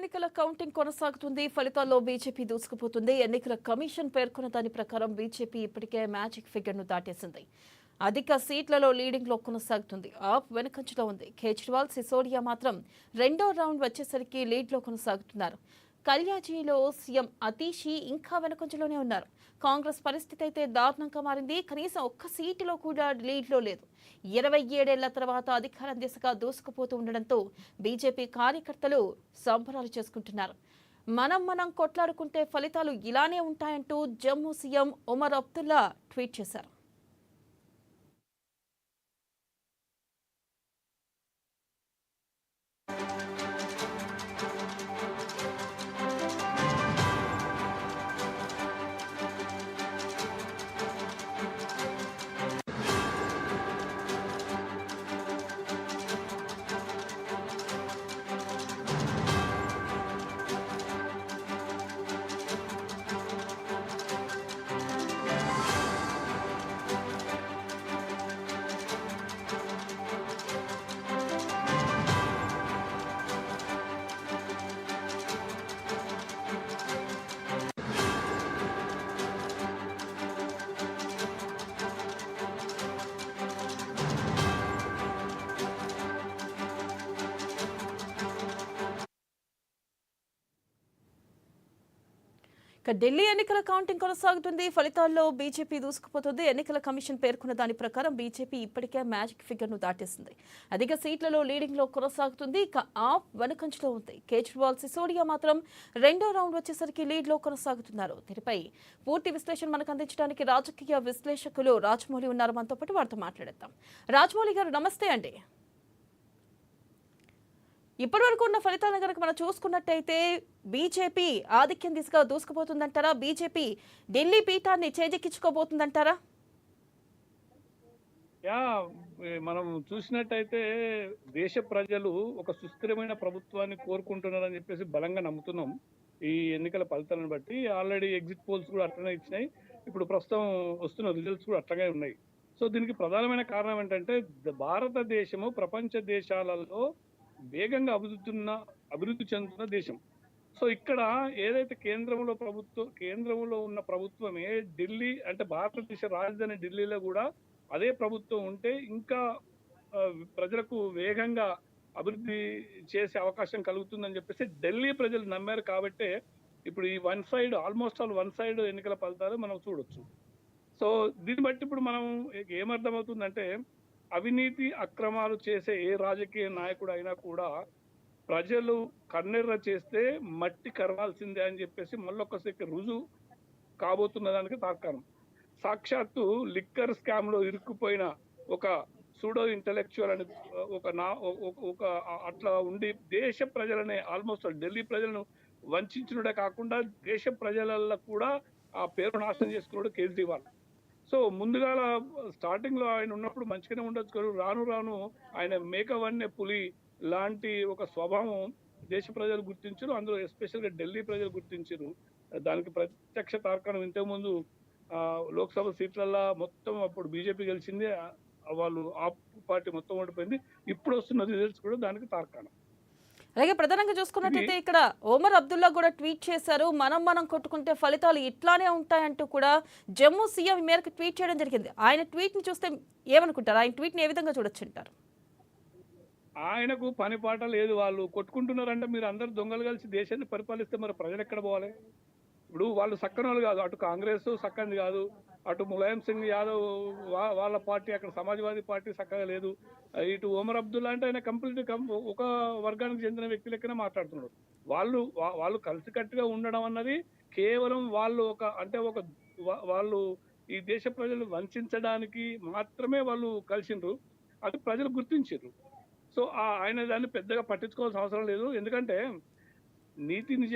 ఎన్నికల కౌంటింగ్ కొనసాగుతుంది. ఫలితాల్లో బీజేపీ దూసుకుపోతుంది. ఎన్నికల కమిషన్ పేర్కొన్న దాని ప్రకారం బీజేపీ ఇప్పటికే మ్యాజిక్ ఫిగర్ ను దాటేసింది. అధిక సీట్లలో లీడింగ్ లో కొనసాగుతుంది. ఆప్ వెనుకంజలో ఉంది. కేజ్రీవాల్, సిసోడియా మాత్రం రెండో రౌండ్ వచ్చేసరికి లీడ్ లో కొనసాగుతున్నారు. కల్యాజీలో సీఎం అతీషి ఇంకా వెనుకంజలోనే ఉన్నారు. కాంగ్రెస్ పరిస్థితి అయితే దారుణంగా మారింది. కనీసం ఒక్క సీటులో కూడా లీడ్లో లేదు. 27 తర్వాత అధికారం దిశగా దూసుకుపోతూ ఉండడంతో బీజేపీ కార్యకర్తలు సంబరాలు చేసుకుంటున్నారు. మనం కొట్లాడుకుంటే ఫలితాలు ఇలానే ఉంటాయంటూ జమ్మూ సీఎం ఉమర్ అబ్దుల్లా ట్వీట్ చేశారు. ఢిల్లీ ఎన్నికల కౌంటింగ్ కొనసాగుతుంది. ఫలితాల్లో బీజేపీ దూసుకుపోతుంది. ఎన్నికల కమిషన్ పేర్కొన్న దాని ప్రకారం బీజేపీ ఇప్పటికే మ్యాజిక్ ఫిగర్ ను దాటేసింది. అధిక సీట్లలో లీడింగ్ లో కొనసాగుతుంది. ఇక ఆప్ వెనుకంజలో ఉంది. కేజ్రీవాల్, సిసోడియా మాత్రం రెండో రౌండ్ వచ్చేసరికి లీడ్ లో కొనసాగుతున్నారు. దీనిపై పూర్తి విశ్లేషణ మనకు అందించడానికి రాజకీయ విశ్లేషకులు రాజమౌళి ఉన్నారు. మనతో పాటు వారితో మాట్లాడేద్దాం. రాజమౌళి గారు, నమస్తే అండి. ఇప్పటివరకు ఉన్న ఫలితాలను కనుక మనం చూసుకున్నట్టయితే బీజేపీ ఆధిక్యం దిశగా దూసుకుపోతుందంటారా? బీజేపీ ఢిల్లీ పీఠాన్ని చేజెక్కించుకోబోతుందంటారా? మనం చూసినట్టయితే దేశ ప్రజలు ఒక సుస్థిరమైన ప్రభుత్వాన్ని కోరుకుంటున్నారని చెప్పేసి బలంగా నమ్ముతున్నాం. ఈ ఎన్నికల ఫలితాలను బట్టి ఆల్రెడీ ఎగ్జిట్ పోల్స్ కూడా అట్లనే ఇచ్చినాయి. ఇప్పుడు ప్రస్తుతం వస్తున్న రిజల్ట్స్ కూడా అట్లాగే ఉన్నాయి. సో దీనికి ప్రధానమైన కారణం ఏంటంటే భారతదేశము ప్రపంచ దేశాలలో వేగంగా అభివృద్ధి చెందుతున్న దేశం. సో ఇక్కడ ఏదైతే కేంద్రంలో ఉన్న ప్రభుత్వమే ఢిల్లీ అంటే భారతదేశ రాజధాని ఢిల్లీలో కూడా అదే ప్రభుత్వం ఉంటే ఇంకా ప్రజలకు వేగంగా అభివృద్ధి చేసే అవకాశం కలుగుతుందని చెప్పేసి ఢిల్లీ ప్రజలు నమ్మారు. కాబట్టే ఇప్పుడు ఈ ఆల్మోస్ట్ ఆల్ వన్ సైడ్ ఎన్నికల ఫలితాలు మనం చూడొచ్చు. సో దీన్ని బట్టి ఇప్పుడు మనం ఏమర్థమవుతుందంటే అవినీతి అక్రమాలు చేసే ఏ రాజకీయ నాయకుడు అయినా కూడా ప్రజలు కన్నెర్ర చేస్తే మట్టి కరవాల్సిందే అని చెప్పేసి మళ్ళొక్కసారి రుజువు కాబోతున్న దానికి తార్కాణం. సాక్షాత్తు లిక్కర్ స్కామ్ లో ఇరుక్కుపోయిన ఒక సూడో ఇంటలెక్చువల్ అని ఒక అట్లా ఉండి దేశ ప్రజలనే ఆల్మోస్ట్ ఢిల్లీ ప్రజలను వంచినడే కాకుండా దేశ ప్రజలలో కూడా ఆ పేరు నాశనం చేసుకున్నాడు కేజ్రీవాల్. సో ముందుగా స్టార్టింగ్ లో ఆయన ఉన్నప్పుడు మంచిగానే ఉండొచ్చు. రాను రాను ఆయన మేకవన్నే పులి లాంటి ఒక స్వభావం దేశ ప్రజలు గుర్తించారు. అందులో ఎస్పెషల్ గా ఢిల్లీ ప్రజలు గుర్తించారు. దానికి ప్రత్యక్ష తార్కాణం ఇంతకుముందు లోక్సభ సీట్లల్లో మొత్తం అప్పుడు బీజేపీ గెలిచింది. వాళ్ళు ఆప్ పార్టీ మొత్తం ఓడిపోయింది. ఇప్పుడు వస్తున్న రిజల్ట్స్ కూడా దానికి తార్కాణం. అలాగే ప్రధానంగా చూసుకున్నట్టయితే ఇక్కడ ఒమర్ అబ్దుల్లా కూడా ట్వీట్ చేశారు. మనం కొట్టుకుంటే ఫలితాలు ఇట్లానే ఉంటాయంటూ కూడా జమ్మూ సీఎం మేరకు ట్వీట్ చేయడం జరిగింది. ఆయన ట్వీట్ ని చూస్తే ఏమనుకుంటారు? ఆయన ట్వీట్ ని ఏ విధంగా చూడొచ్చు అంటారు? ఆయనకు పని పాట లేదు. వాళ్ళు కొట్టుకుంటున్నారంటే మీరు అందరు దొంగలు కలిసి దేశాన్ని పరిపాలిస్తే మరి ప్రజలు ఎక్కడ పోవాలి? ఇప్పుడు వాళ్ళు సక్కని వాళ్ళు కాదు. అటు కాంగ్రెస్ సక్కనిది కాదు, అటు ములాయం సింగ్ యాదవ్ వాళ్ళ పార్టీ, అక్కడ సమాజ్వాదీ పార్టీ చక్కగా లేదు. ఇటు ఒమర్ అబ్దుల్లా అంటే ఆయన కంప్లీట్ ఒక వర్గానికి చెందిన వ్యక్తి లెక్కనే మాట్లాడుతున్నారు. వాళ్ళు కలిసికట్టుగా ఉండడం అన్నది కేవలం వాళ్ళు వాళ్ళు ఈ దేశ ప్రజలు వంచడానికి మాత్రమే వాళ్ళు కలిసిండ్రు. అది ప్రజలు గుర్తించారు. సో ఆయన దాన్ని పెద్దగా పట్టించుకోవాల్సిన అవసరం లేదు. ఎందుకంటే నీతి నిజ